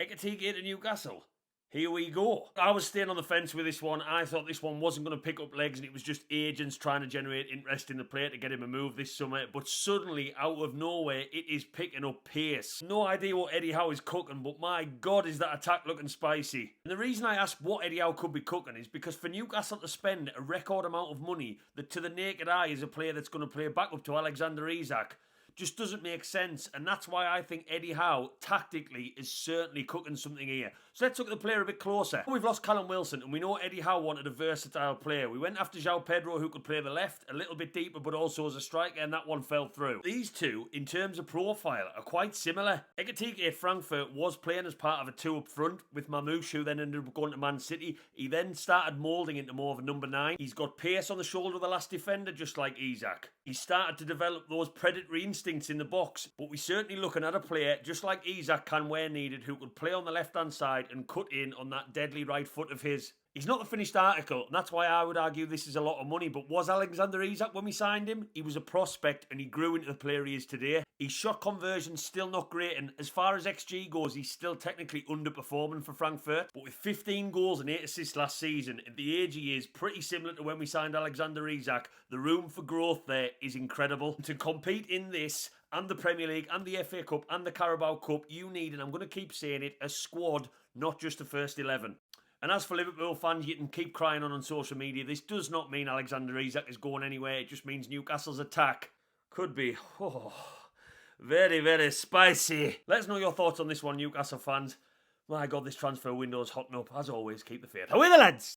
Ekitike to Newcastle. Here we go. I was staying on the fence with this one. I thought this one wasn't going to pick up legs and it was just agents trying to generate interest in the player to get him a move this summer. But suddenly, out of nowhere, it is picking up pace. No idea what Eddie Howe is cooking, but my God, is that attack looking spicy. And the reason I ask what Eddie Howe could be cooking is because for Newcastle to spend a record amount of money that to the naked eye is a player that's going to play back up to Alexander Isak just doesn't make sense, and that's why I think Eddie Howe, tactically, is certainly cooking something here. So let's look at the player a bit closer. We've lost Callum Wilson, and we know Eddie Howe wanted a versatile player. We went after João Pedro, who could play the left, a little bit deeper, but also as a striker, and that one fell through. These two, in terms of profile, are quite similar. Ekitike at Frankfurt was playing as part of a two up front, with Mamouche, who then ended up going to Man City. He then started moulding into more of a number 9. He's got pace on the shoulder of the last defender, just like Isak. He started to develop those predatory instincts in the box, but we're certainly looking at a player, just like Isak can where needed, who could play on the left-hand side and cut in on that deadly right foot of his. He's not the finished article, and that's why I would argue this is a lot of money, but was Alexander Isak when we signed him? He was a prospect, and he grew into the player he is today. His shot conversion's still not great, and as far as XG goes, he's still technically underperforming for Frankfurt, but with 15 goals and 8 assists last season, at the age he is, pretty similar to when we signed Alexander Isak, the room for growth there is incredible. To compete in this, and the Premier League, and the FA Cup, and the Carabao Cup, you need, and I'm going to keep saying it, a squad, not just a first 11. And as for Liverpool fans, you can keep crying on social media. This does not mean Alexander Isak is going anywhere. It just means Newcastle's attack could be very, very spicy. Let us know your thoughts on this one, Newcastle fans. My God, this transfer window's hotting up. As always, keep the faith. Away the lads!